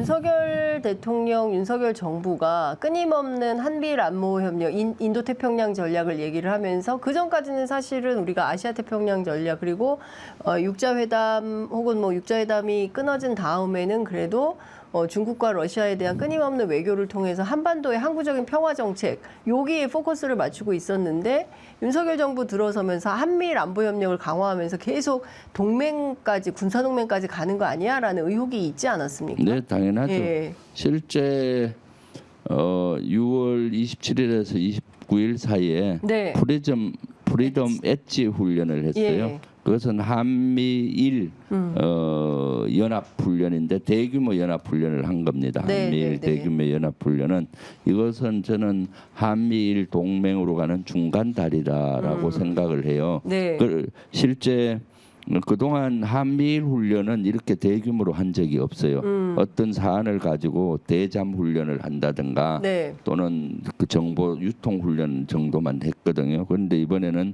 윤석열 대통령, 윤석열 정부가 끊임없는 한미일 안보 협력, 인도 태평양 전략을 얘기를 하면서 그 전까지는 사실은 우리가 아시아 태평양 전략 그리고 육자회담 혹은 뭐 육자회담이 끊어진 다음에는 그래도 중국과 러시아에 대한 끊임없는 외교를 통해서 한반도의 항구적인 평화 정책 여기에 포커스를 맞추고 있었는데 윤석열 정부 들어서면서 한미일 안보 협력을 강화하면서 계속 동맹까지 군사 동맹까지 가는 거 아니야라는 의혹이 있지 않았습니까? 네, 당연하죠. 예. 실제 6월 27일에서 29일 사이에 네. 프리덤 엣지 훈련을 했어요. 예. 그것은 한미일 연합 훈련인데 대규모 연합 훈련을 한 겁니다. 네, 한미일 네, 네. 대규모 연합 훈련은 이것은 저는 한미일 동맹으로 가는 중간 다리다라고 생각을 해요. 네. 실제 그동안 한미일 훈련은 이렇게 대규모로 한 적이 없어요. 어떤 사안을 가지고 대잠 훈련을 한다든가 네. 또는 그 정보 유통 훈련 정도만 했거든요. 그런데 이번에는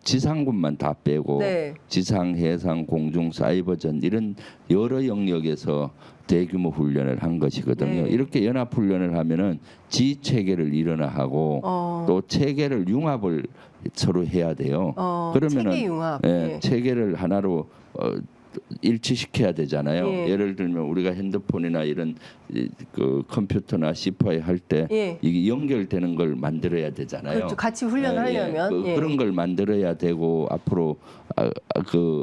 지상군만 다 빼고 네. 지상, 해상, 공중, 사이버전 이런 여러 영역에서 대규모 훈련을 한 것이거든요. 네. 이렇게 연합 훈련을 하면은 지 체계를 일어나하고 또 체계를 융합을 서로 해야 돼요. 그러면은 체계 융합. 예, 예. 체계를 하나로 일치시켜야 되잖아요. 예. 예를 들면 우리가 핸드폰이나 이런 그 컴퓨터나 C5 할 때 예. 이게 연결되는 걸 만들어야 되잖아요. 그렇죠. 같이 훈련을 하려면 예. 그런 걸 만들어야 되고 앞으로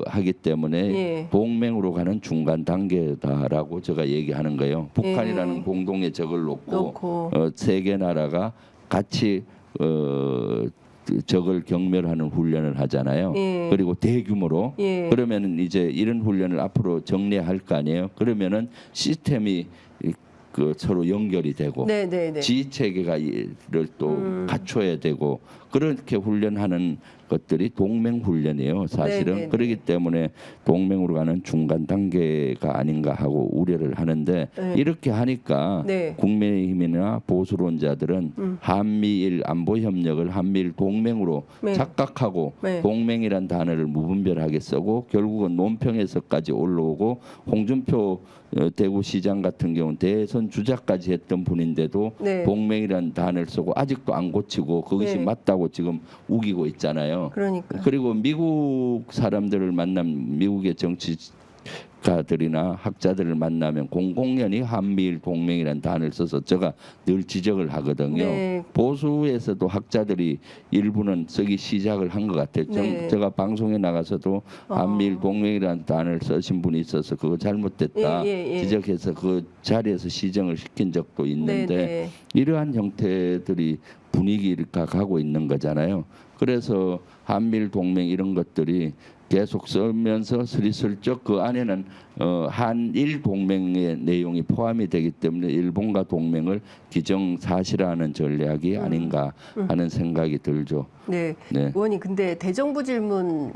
하기 때문에 예. 동맹으로 가는 중간 단계다라고 제가 얘기하는 거예요. 북한이라는 예. 공동의 적을 놓고 놓고. 세 개 나라가 같이 적을 경멸하는 훈련을 하잖아요. 예. 그리고 대규모로 예. 그러면은 이제 이런 훈련을 앞으로 정리할 거 아니에요. 그러면은 시스템이 그 서로 연결이 되고 네, 네, 네. 지휘 체계가를 또 갖춰야 되고 그렇게 훈련하는 것들이 동맹 훈련이에요. 사실은 네, 네, 그렇기 때문에 동맹으로 가는 중간 단계가 아닌가 하고 우려를 하는데 네. 이렇게 하니까 네. 국민의힘이나 보수론자들은 한미일 안보 협력을 한미일 동맹으로 네. 착각하고 네. 동맹이란 단어를 무분별하게 쓰고 결국은 논평에서까지 올라오고 홍준표 대구시장 같은 경우는 대선 주자까지 했던 분인데도 네. 동맹이란 단어를 쓰고 아직도 안 고치고 그것이 네. 맞다고 지금 우기고 있잖아요. 그러니까. 그리고 미국 사람들을 만나면 미국의 정치가들이나 학자들을 만나면 공공연히 한미일 동맹이라는 단어를 써서 제가 늘 지적을 하거든요. 네. 보수에서도 학자들이 일부는 쓰기 시작을 한 것 같아요. 네. 제가 방송에 나가서도 한미일 동맹이라는 단어를 쓰신 분이 있어서 그거 잘못됐다 예. 지적해서 그 자리에서 시정을 시킨 적도 있는데 네. 이러한 형태들이 분위기가 가고 있는 거잖아요. 그래서 한미일 동맹 이런 것들이 계속 쓰면서 스리슬쩍 그 안에는 한일 동맹의 내용이 포함이 되기 때문에 일본과 동맹을 기정사실화하는 전략이 아닌가 하는 생각이 들죠. 네. 네. 의원님 근데 대정부 질문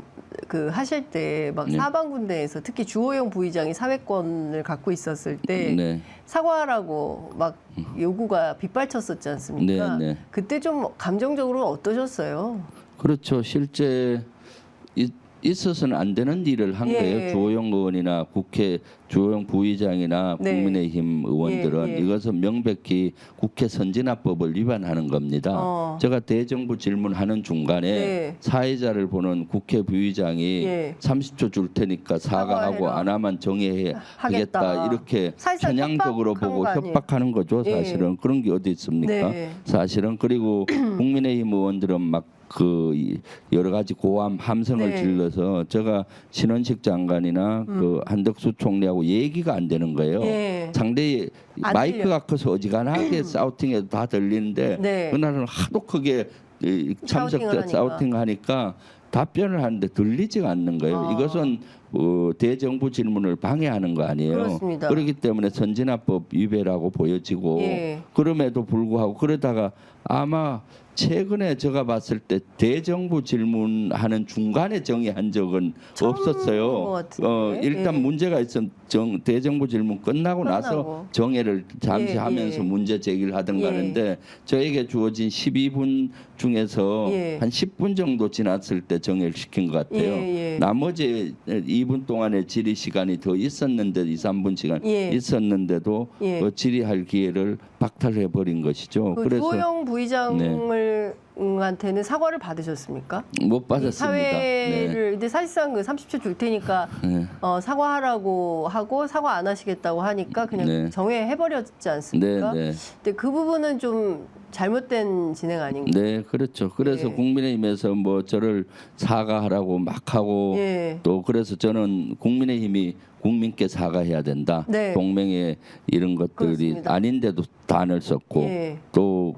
그 하실 때 막 네. 사방군데에서 특히 주호영 부의장이 사회권을 갖고 있었을 때 네. 사과하라고 막 요구가 빗발쳤었지 않습니까? 네, 네. 그때 좀 감정적으로 어떠셨어요? 그렇죠. 실제 있어서는 안 되는 일을 한 예. 거예요. 주호영 의원이나 국회 주호영 부의장이나 네. 국민의힘 의원들은 예. 이것은 명백히 국회 선진화법을 위반하는 겁니다. 제가 대정부 질문하는 중간에 네. 사회자를 보는 국회 부의장이 예. 30초 줄 테니까 사과하고 사과해라. 안 하면 정해하겠다 하겠다. 이렇게 사실상 편향적으로 협박한 보고 거 아니에요? 협박하는 거죠. 사실은 그런 게 어디 있습니까? 네. 사실은 그리고 국민의힘 의원들은 막 그 여러 가지 고함 함성을 네. 질러서 제가 신원식 장관이나 그 한덕수 총리하고 얘기가 안 되는 거예요. 예. 상대의 안 마이크가 들려요. 커서 어지간하게 사우팅해도 다 들리는데 네. 그날은 하도 크게 사우팅을 하니까. 사우팅하니까 답변을 하는데 들리지가 않는 거예요. 이것은 대정부 질문을 방해하는 거 아니에요. 그렇습니다. 그렇기 때문에 선진화법 위배라고 보여지고 예. 그럼에도 불구하고 그러다가 아마 최근에 제가 봤을 때 대정부 질문하는 중간에 정의한 적은 처음 것 없었어요. 같은데. 일단 예. 문제가 있으면 대정부 질문 끝나고 나서 정의를 잠시 예, 하면서 예. 문제 제기를 하든가 예. 하는데 저에게 주어진 12분 중에서 예. 한 10분 정도 지났을 때 정의를 시킨 것 같아요. 예. 나머지 이 2분 동안의 질의 시간이 더 있었는데 2, 3분 시간 예. 있었는데도 예. 질의할 기회를 박탈해 버린 것이죠. 그 그래서 주호영 부의장한테는 사과를 받으셨습니까? 못 이 받았습니다. 네. 사회를 근데 사실상 그 30초 줄 테니까 네. 사과하라고 하고 사과 안 하시겠다고 하니까 그냥 네. 정회해버렸지 않습니까? 네, 네. 근데 그 부분은 좀 잘못된 진행 아닌가요? 네, 그렇죠. 그래서 예. 국민의힘에서 뭐 저를 사과하라고 막 하고 예. 또 그래서 저는 국민의힘이 국민께 사과해야 된다. 네. 동맹에 이런 것들이 그렇습니다. 아닌데도 단을 썼고 예. 또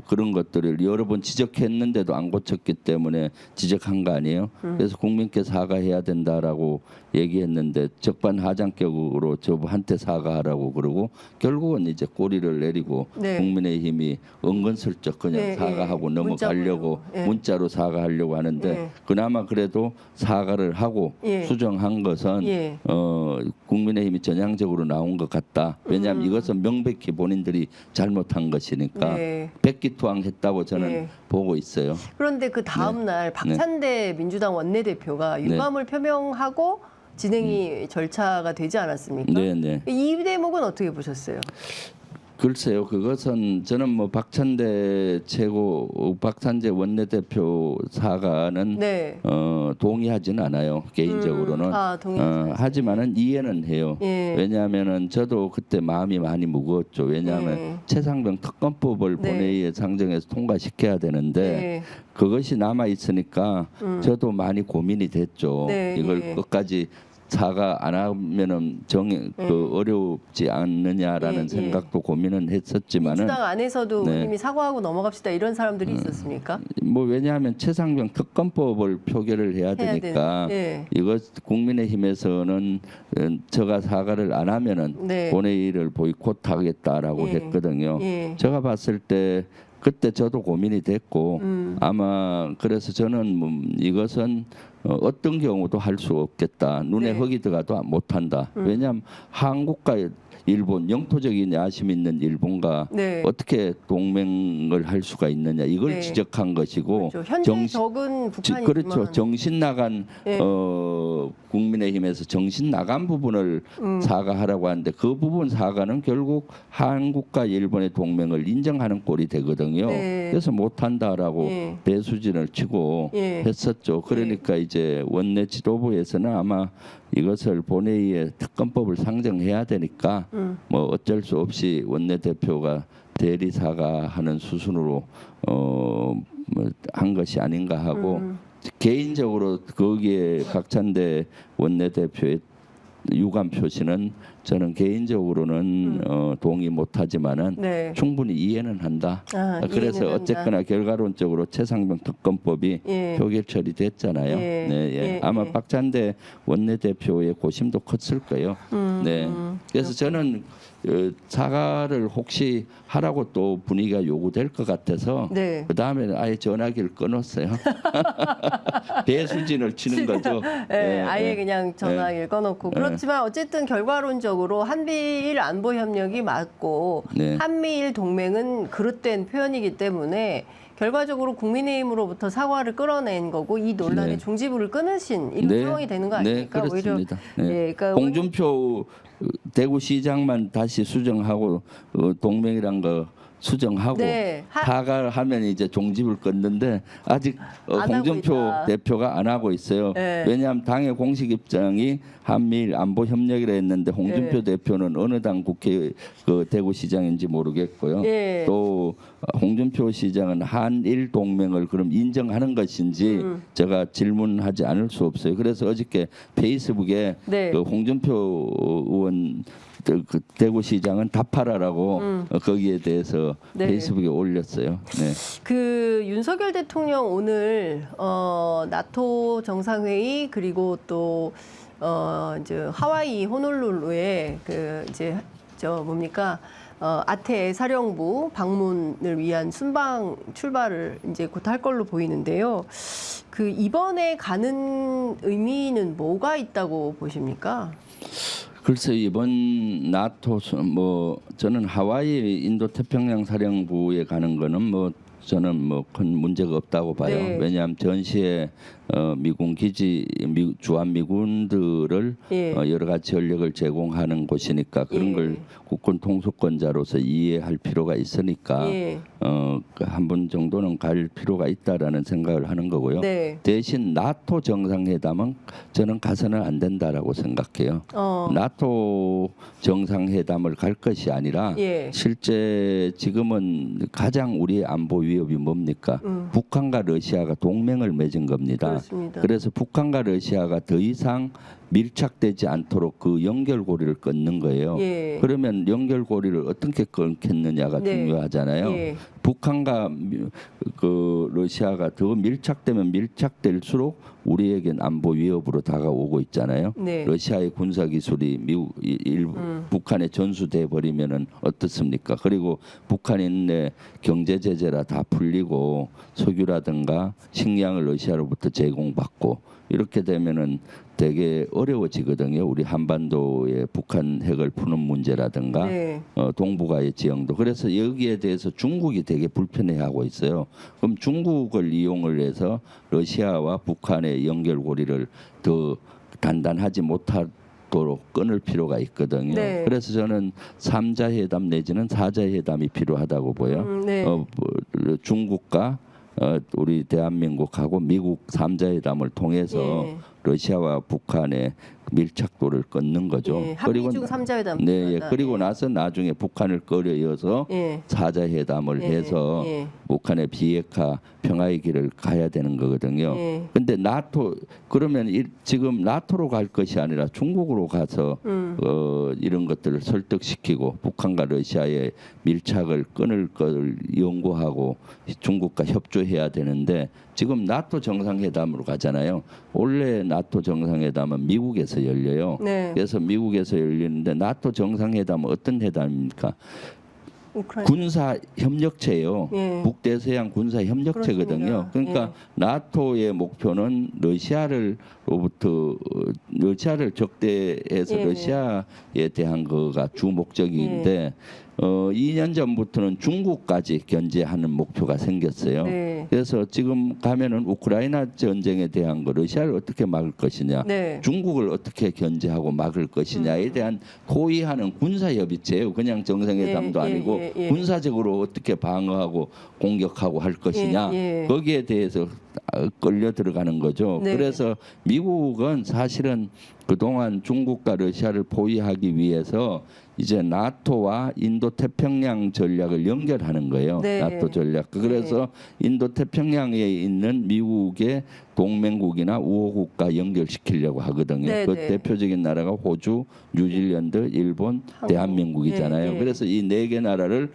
그런 것들을 여러 번 지적했는데도 안 고쳤기 때문에 지적한 거 아니에요. 그래서 국민께 사과해야 된다라고 얘기했는데 적반하장격으로 저한테 사과하라고 그러고 결국은 이제 꼬리를 내리고 네. 국민의힘이 은근슬쩍 그냥 네, 사과하고 예. 넘어가려고 문자로. 예. 문자로 사과하려고 하는데 예. 그나마 그래도 사과를 하고 예. 수정한 것은 예. 국민의힘이 전향적으로 나온 것 같다. 왜냐하면 이것은 명백히 본인들이 잘못한 것이니까 네. 백기투항했다고 저는 예. 보고 있어요. 그런데 그 다음 날 박찬대 민주당 원내대표가 유감을 표명하고 진행이 절차가 되지 않았습니까? 네, 네. 이 대목은 어떻게 보셨어요? 글쎄요, 그것은 저는 뭐 박찬대 원내대표 사과는 네. 동의하지는 않아요. 개인적으로는. 동의하지 하지만은 이해는 해요. 예. 왜냐하면은 저도 그때 마음이 많이 무거웠죠. 왜냐하면 예. 최상병 특검법을 네. 본회의에 상정해서 통과시켜야 되는데 네. 그것이 남아 있으니까 저도 많이 고민이 됐죠. 네, 이걸 예. 끝까지 사과 안 하면은 어렵지 않느냐라는 예, 예. 생각도 고민은 했었지만은 민주당 안에서도 네. 이미 사과하고 넘어갑시다 이런 사람들이 있었습니까? 뭐 왜냐하면 최상병 특검법을 표결을 해야 되니까 예. 이것 국민의힘에서는 저가 사과를 안 하면은 네. 본회의를 보이콧하겠다라고 예. 했거든요. 예. 제가 봤을 때 그때 저도 고민이 됐고 아마 그래서 저는 뭐 이것은 어떤 경우도 할 수 없겠다. 눈에 네. 흙이 들어가도 못한다. 왜냐하면 한국과 일본 영토적인 야심 있는 일본과 네. 어떻게 동맹을 할 수가 있느냐 이걸 네. 지적한 것이고 그렇죠. 현재 적은 북한이지만 그렇죠. 정신 나간 예. 국민의힘에서 정신 나간 부분을 사과하라고 하는데 그 부분 사과는 결국 한국과 일본의 동맹을 인정하는 꼴이 되거든요. 네. 그래서 못한다라고 예. 배수진을 치고 예. 했었죠. 그러니까 이제 원내 지도부에서는 아마 이것을 본회의에 특검법을 상정해야 되니까 뭐 어쩔 수 없이 원내대표가 대리 사과하는 수순으로 한 것이 아닌가 하고 개인적으로 거기에 박찬대 원내대표의 유감 표시는 저는 개인적으로는 동의 못하지만은 네. 충분히 이해는 한다. 그래서 이해는 어쨌거나 한다. 결과론적으로 최상병 특검법이 예. 표결 처리됐잖아요. 예. 네, 예. 예. 아마 예. 박찬대 원내대표의 고심도 컸을 거예요. 네. 그래서 저는 사과를 혹시 하라고 또 분위기가 요구될 것 같아서 네. 그 다음에는 아예 전화기를 끊었어요. 배수진을 치는 거죠. 네, 아예 그냥 전화기를 꺼놓고 그렇지만 어쨌든 결과론적으로 한미일 안보 협력이 맞고 네. 한미일 동맹은 그릇된 표현이기 때문에 결과적으로 국민의힘으로부터 사과를 끌어낸 거고 이 논란의 네. 종지부를 끊으신 이런 네. 상황이 되는 거 네, 아닙니까? 그렇습니다. 네. 예, 그러니까 홍준표 대구시장만 다시 수정하고 동맹이란 거 수정하고 네. 사과하면 이제 종집을 끊는데 아직 안 하고 홍준표 있다. 대표가 안 하고 있어요. 네. 왜냐하면 당의 공식 입장이 한미일 안보 협력이라 했는데 홍준표 대표는 어느 당 국회 대구시장인지 모르겠고요. 예. 또 홍준표 시장은 한일 동맹을 그럼 인정하는 것인지 제가 질문하지 않을 수 없어요. 그래서 어저께 페이스북에 네. 그 홍준표 의원 그 대구시장은 답하라라고 거기에 대해서 네. 페이스북에 올렸어요. 네. 그 윤석열 대통령 오늘 나토 정상회의 그리고 또 이제 하와이 호놀룰루에 그 이제 아태 사령부 방문을 위한 순방 출발을 이제 곧 할 걸로 보이는데요. 그 이번에 가는 의미는 뭐가 있다고 보십니까? 글쎄 이번 나토 저는 하와이 인도 태평양 사령부에 가는 거는 저는 큰 문제가 없다고 봐요. 네. 왜냐하면 전시에 미군 기지, 주한 미군들을 예. 여러 가지 전력을 제공하는 곳이니까 그런 예. 걸 국군 통수권자로서 이해할 필요가 있으니까 예. 한 번 정도는 갈 필요가 있다라는 생각을 하는 거고요. 네. 대신 나토 정상회담은 저는 가서는 안 된다라고 생각해요. 나토 정상회담을 갈 것이 아니라 예. 실제 지금은 가장 우리의 안보 위협이 뭡니까? 북한과 러시아가 동맹을 맺은 겁니다. 그렇습니다. 그래서 북한과 러시아가 더 이상 밀착되지 않도록 그 연결고리를 끊는 거예요. 예. 그러면 연결고리를 어떻게 끊겠느냐가 네. 중요하잖아요. 예. 북한과 그 러시아가 더 밀착되면 밀착될수록 우리에겐 안보 위협으로 다가오고 있잖아요. 네. 러시아의 군사 기술이 미국 일부 북한에 전수돼 버리면은 어떻습니까? 그리고 북한인 내 경제 제재라 다 풀리고 석유라든가 식량을 러시아로부터 제공받고 이렇게 되면은 되게 어려워지거든요. 우리 한반도의 북한 핵을 푸는 문제라든가 네. 동북아의 지형도. 그래서 여기에 대해서 중국이 되게 불편해하고 있어요. 그럼 중국을 이용을 해서 러시아와 북한의 연결고리를 더 단단하지 못하도록 끊을 필요가 있거든요. 네. 그래서 저는 3자 회담 내지는 4자 회담이 필요하다고 보여. 네. 중국과 우리 대한민국하고 미국 3자 회담을 통해서 예. 러시아와 북한의 밀착도를 끊는 거죠. 예. 한미중 3자 회담. 네, 예. 필요하다. 그리고 나서 나중에 북한을 끌어이어서 예. 4자 회담을 예. 해서 예. 북한의 비핵화 평화의 길을 가야 되는 거거든요. 예. 근데 나토 그러면 지금 나토로 갈 것이 아니라 중국으로 가서 이런 것들을 설득시키고 북한과 러시아의 밀착을 끊을 걸 연구하고 중국과 협조해야 되는데 지금 나토 정상회담으로 가잖아요. 원래 나토 정상회담은 미국에서 열려요. 네. 그래서 미국에서 열리는데 나토 정상회담은 어떤 회담입니까? 우크라이나. 군사 협력체예요. 예. 북대서양 군사 협력체거든요. 그렇습니다. 그러니까 나토의 목표는 러시아로부터 러시아를 적대해서 예. 러시아에 대한 거가 주 목적인데 2년 전부터는 중국까지 견제하는 목표가 생겼어요. 네. 그래서 지금 가면은 우크라이나 전쟁에 대한 거 러시아를 어떻게 막을 것이냐, 네. 중국을 어떻게 견제하고 막을 것이냐에 대한 토의하는 군사 협의체예요. 그냥 정상회담도 예, 예, 아니고 예, 예. 군사적으로 어떻게 방어하고 공격하고 할 것이냐 예, 예. 거기에 대해서 끌려 들어가는 거죠. 네. 그래서 미국은 사실은 그동안 중국과 러시아를 포위하기 위해서 이제 나토와 인도 태평양 전략을 연결하는 거예요. 네. 나토 전략. 그래서 인도 태평양에 있는 미국의 동맹국이나 우호국가 연결시키려고 하거든요. 네, 그 네. 대표적인 나라가 호주, 뉴질랜드, 일본, 한국. 대한민국이잖아요. 예, 예. 그래서 이 네 개 나라를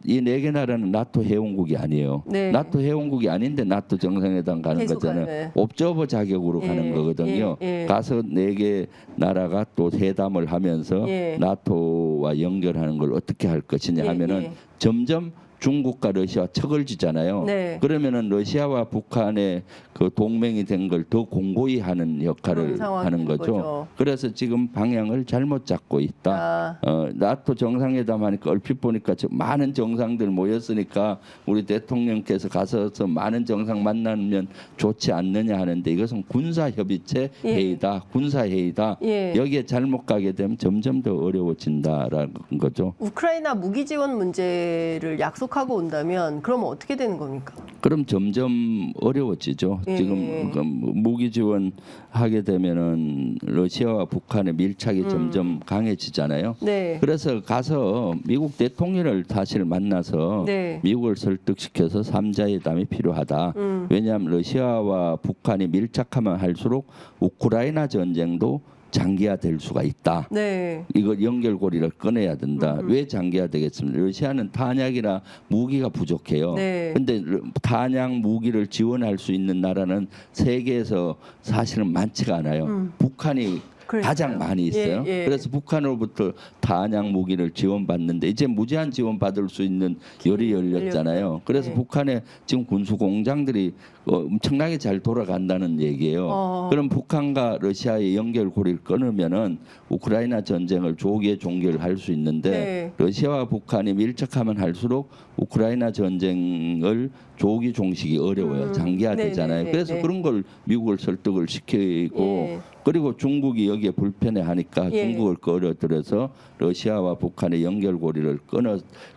이 네 개 나라는 나토 회원국이 아니에요. 네. 나토 회원국이 아닌데 나토 정상회담 가는 계속 거잖아요. 가요. 옵저버 자격으로 예, 가는 거거든요. 예, 예. 가서 네 개 나라가 또 회담을 하면서 예. 나토와 연결하는 걸 어떻게 할 것이냐 예, 하면은 예. 점점 중국과 러시아와 척을 지잖아요. 네. 그러면은 러시아와 북한의 그 동맹이 된 걸 더 공고히 하는 그런 역할을 상황이 하는 되는 거죠. 거죠. 그래서 지금 방향을 잘못 잡고 있다. 나토 정상회담 하니까 얼핏 보니까 많은 정상들 모였으니까 우리 대통령께서 가서 많은 정상 만나면 좋지 않느냐 하는데 이것은 군사협의체 예. 회의다. 군사회의다. 예. 여기에 잘못 가게 되면 점점 더 어려워진다라는 거죠. 우크라이나 무기 지원 문제를 약속하고 온다면 그러면 어떻게 되는 겁니까? 그럼 점점 어려워지죠. 예. 지금 무기 지원하게 되면은 러시아와 북한의 밀착이 점점 강해지잖아요. 네. 그래서 가서 미국 대통령을 사실 만나서 네. 미국을 설득시켜서 3자 회담이 필요하다. 왜냐하면 러시아와 북한이 밀착하면 할수록 우크라이나 전쟁도 장기화될 수가 있다. 네. 이거 연결고리를 꺼내야 된다. 왜 장기화되겠습니까? 러시아는 탄약이나 무기가 부족해요. 네. 근데 탄약 무기를 지원할 수 있는 나라는 세계에서 사실은 많지가 않아요. 북한이 그러니까요. 가장 많이 있어요. 예, 예. 그래서 북한으로부터 탄약 무기를 지원받는데 이제 무제한 지원받을 수 있는 열이 열렸잖아요. 그래서 예. 북한의 지금 군수 공장들이 엄청나게 잘 돌아간다는 얘기예요. 그럼 북한과 러시아의 연결고리를 끊으면은 우크라이나 전쟁을 조기에 종결할 수 있는데 네. 러시아와 북한이 밀착하면 할수록 우크라이나 전쟁을 조기 종식이 어려워요. 장기화되잖아요. 네, 그래서 네. 그런 걸 미국을 설득을 시키고 예. 그리고 중국이 여기에 불편해하니까 예. 중국을 끌어들여서 러시아와 북한의 연결고리를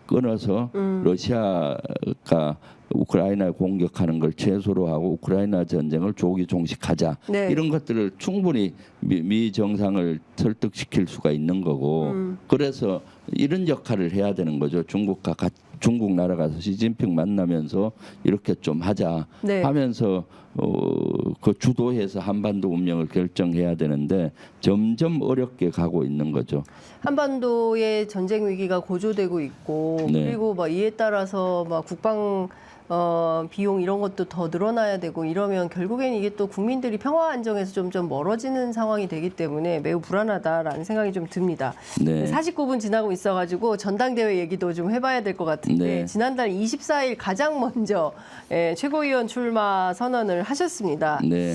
끊어서 러시아가 우크라이나를 공격하는 걸 최소로 하고 우크라이나 전쟁을 조기 종식하자. 네. 이런 것들을 충분히 미 정상을 설득시킬 수가 있는 거고 그래서 이런 역할을 해야 되는 거죠. 중국 나라 가서 시진핑 만나면서 이렇게 좀 하자 네. 하면서 그 주도해서 한반도 운명을 결정해야 되는데 점점 어렵게 가고 있는 거죠. 한반도의 전쟁 위기가 고조되고 있고 네. 그리고 막 이에 따라서 막 국방 비용 이런 것도 더 늘어나야 되고 이러면 결국엔 이게 또 국민들이 평화 안정에서 점점 멀어지는 상황이 되기 때문에 매우 불안하다라는 생각이 좀 듭니다. 네. 49분 지나고 있어가지고 전당대회 얘기도 좀 해봐야 될 것 같은데 네. 지난달 24일 가장 먼저 최고위원 출마 선언을 하셨습니다. 네.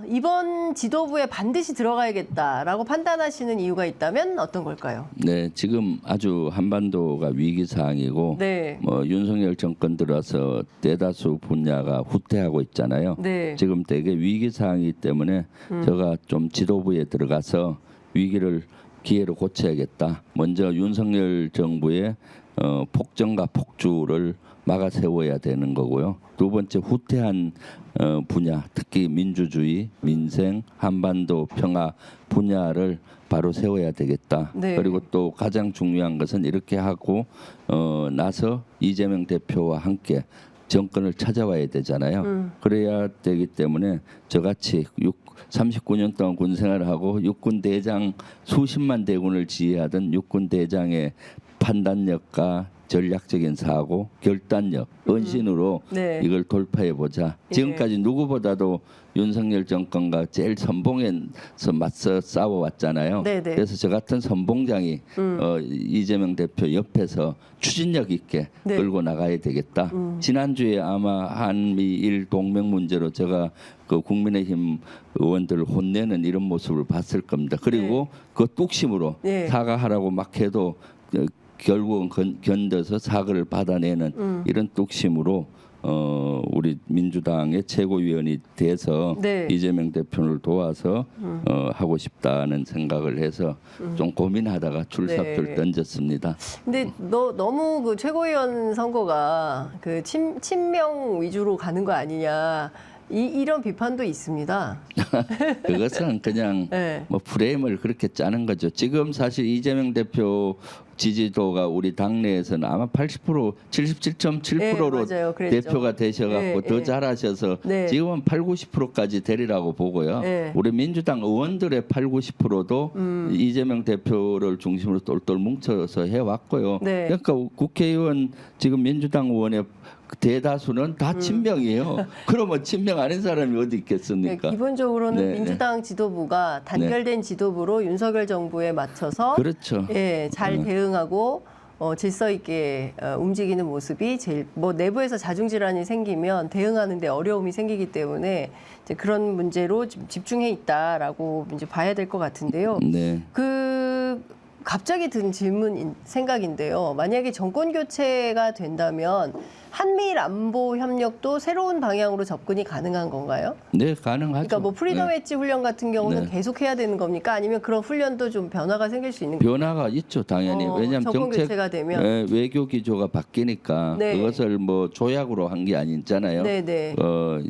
이번 지도부에 반드시 들어가야겠다라고 판단하시는 이유가 있다면 어떤 걸까요? 네, 지금 아주 한반도가 위기 상황이고 네. 윤석열 정권 들어서 대다수 분야가 후퇴하고 있잖아요. 네. 지금 되게 위기 상황이기 때문에 제가 좀 지도부에 들어가서 위기를 기회로 고쳐야겠다. 먼저 윤석열 정부의 폭정과 폭주를 막아 세워야 되는 거고요. 두 번째 후퇴한 분야, 특히 민주주의, 민생, 한반도 평화 분야를 바로 세워야 되겠다. 네. 그리고 또 가장 중요한 것은 이렇게 하고 나서 이재명 대표와 함께 정권을 찾아와야 되잖아요. 그래야 되기 때문에 저같이 39년 동안 군 생활을 하고 육군 대장 수십만 대군을 지휘하던 육군 대장의 판단력과 전략적인 사고, 결단력, 헌신으로 네. 이걸 돌파해 보자. 예. 지금까지 누구보다도 윤석열 정권과 제일 선봉에서 맞서 싸워왔잖아요. 네네. 그래서 저 같은 선봉장이 이재명 대표 옆에서 추진력 있게 네. 끌고 나가야 되겠다. 지난주에 아마 한미일 동맹 문제로 제가 그 국민의힘 의원들을 혼내는 이런 모습을 봤을 겁니다. 그리고 그 뚝심으로 네. 사과하라고 막 해도 결국은 견뎌서 사과를 받아내는 이런 뚝심으로 우리 민주당의 최고위원이 돼서 네. 이재명 대표를 도와서 하고 싶다는 생각을 해서 좀 고민하다가 출사표를 네. 던졌습니다. 근데 너무 그 최고위원 선거가 그 친명 위주로 가는 거 아니냐 이런 비판도 있습니다. 그것은 그냥 네. 뭐 프레임을 그렇게 짜는 거죠. 지금 사실 이재명 대표 지지도가 우리 당내에서는 아마 80%, 77.7%로 네, 맞아요. 그랬죠. 대표가 되셔갖고 네, 더 네. 잘하셔서 네. 지금은 8, 90%까지 되리라고 보고요. 네. 우리 민주당 의원들의 8, 90%도 이재명 대표를 중심으로 똘똘 뭉쳐서 해왔고요. 네. 그러니까 국회의원 지금 민주당 의원의 대다수는 다 친명이에요. 그러면 친명 아닌 사람이 어디 네, 있겠습니까? 기본적으로는 네, 네. 민주당 지도부가 단결된 지도부로 윤석열 정부에 맞춰서 그렇죠. 잘 대응하고 질서 있게 움직이는 모습이 제일 뭐 내부에서 자중질환이 생기면 대응하는데 어려움이 생기기 때문에 이제 그런 문제로 좀 집중해 있다라고 이제 봐야 될 것 같은데요. 네. 갑자기 든 생각인데요. 만약에 정권 교체가 된다면 한미일 안보 협력도 새로운 방향으로 접근이 가능한 건가요? 네, 가능하죠. 그러니까 뭐 프리덤 네. 엣지 훈련 같은 경우는 네. 계속 해야 되는 겁니까? 아니면 그런 훈련도 좀 변화가 생길 수 있는 건가요? 변화가 있죠, 당연히. 왜냐하면 정권 정책 교체가 되면 외교 기조가 바뀌니까 네. 그것을 뭐 조약으로 한 게 아니잖아요. 네네.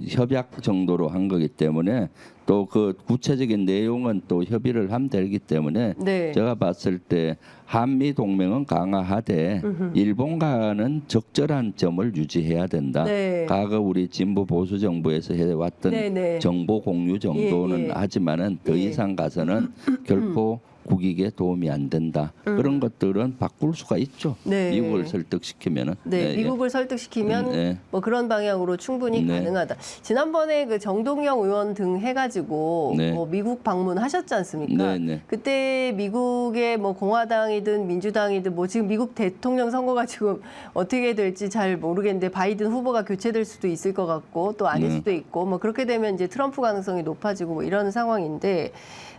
협약 정도로 한 거기 때문에 또 그 구체적인 내용은 또 협의를 하면 되기 때문에 네. 제가 봤을 때 한미 동맹은 강화하되 일본과는 적절한 점을 유지해야 된다. 네. 과거 우리 진보 보수 정부에서 해왔던 네네. 정보 공유 정도는 예, 예. 하지만은 더 예. 이상 가서는 결코 국익에 도움이 안 된다. 그런 것들은 바꿀 수가 있죠. 네. 미국을 설득시키면은. 네, 미국을 설득시키면 네. 뭐 그런 방향으로 충분히 네. 가능하다. 지난번에 그 정동영 의원 등 해가지고 네. 뭐 미국 방문하셨지 않습니까? 네, 네. 그때 미국의 뭐 공화당이든 민주당이든 뭐 지금 미국 대통령 선거가 지금 어떻게 될지 잘 모르겠는데 바이든 후보가 교체될 수도 있을 것 같고 또 아닐 수도 있고 뭐 그렇게 되면 이제 트럼프 가능성이 높아지고 뭐 이런 상황인데.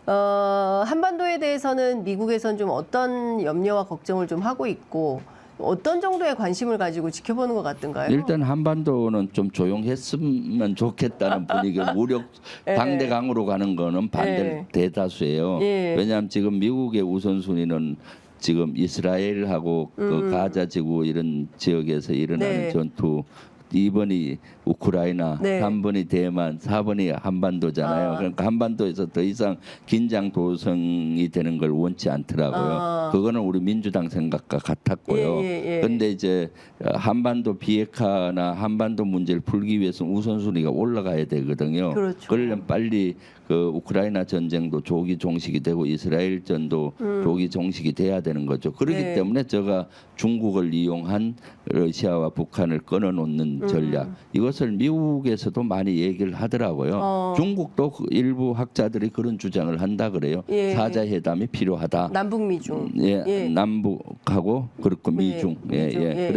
한반도에 대해서는 미국에선 좀 어떤 염려와 걱정을 좀 하고 있고 어떤 정도의 관심을 가지고 지켜보는 것 같던가요? 일단 한반도는 좀 조용했으면 좋겠다는 분위기, 무력 강대강으로 가는 거는 반대 대다수예요. 예. 왜냐하면 지금 미국의 우선순위는 지금 이스라엘하고 그 가자 지구 이런 지역에서 일어나는 네. 전투. 2번이 우크라이나, 네. 3번이 대만, 4번이 한반도잖아요. 그러니까 한반도에서 더 이상 긴장 도성이 되는 걸 원치 않더라고요. 그거는 우리 민주당 생각과 같았고요. 그런데 이제 한반도 비핵화나 한반도 문제를 풀기 위해서는 우선순위가 올라가야 되거든요. 그렇죠. 그러려면 빨리 그 우크라이나 전쟁도 조기 종식이 되고 이스라엘 전도 조기 종식이 돼야 되는 거죠. 그렇기 네. 때문에 제가 중국을 이용한 러시아와 북한을 끊어놓는 전략 이것을 미국에서도 많이 얘기를 하더라고요. 중국도 그 일부 학자들이 그런 주장을 한다 그래요. 예. 사자회담이 필요하다. 남북 미중. 예, 남북하고 그렇고 미중. 미중. 예,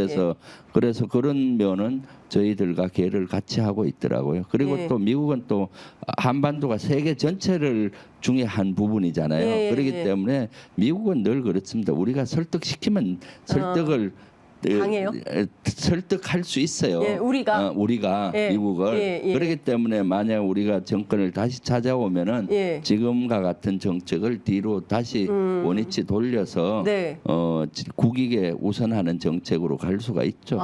그래서 그런 면은 저희들과 계를 같이 하고 있더라고요. 그리고 예. 또 미국은 또 한반도가 세계 전체를 중에 한 부분이잖아요. 예, 그렇기 예. 때문에 미국은 늘 그렇습니다. 우리가 설득시키면 설득을 당해요? 설득할 수 있어요. 예, 우리가? 예, 미국을 예. 그렇기 때문에 만약 우리가 정권을 다시 찾아오면은 예. 지금과 같은 정책을 뒤로 다시 원위치 돌려서 네. 국익에 우선하는 정책으로 갈 수가 있죠.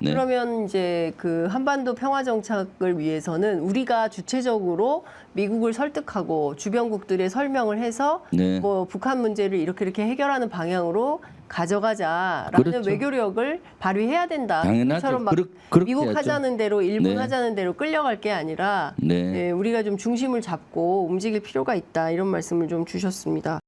네. 그러면 이제 그 한반도 평화 정착을 위해서는 우리가 주체적으로 미국을 설득하고 주변국들에 설명을 해서 네. 뭐 북한 문제를 이렇게 해결하는 방향으로 가져가자라는 그렇죠. 외교력을 발휘해야 된다. 당연하죠. 처럼 막 그렇게 미국 해야죠. 하자는 대로 일본 네. 하자는 대로 끌려갈 게 아니라 네. 우리가 좀 중심을 잡고 움직일 필요가 있다. 이런 말씀을 좀 주셨습니다.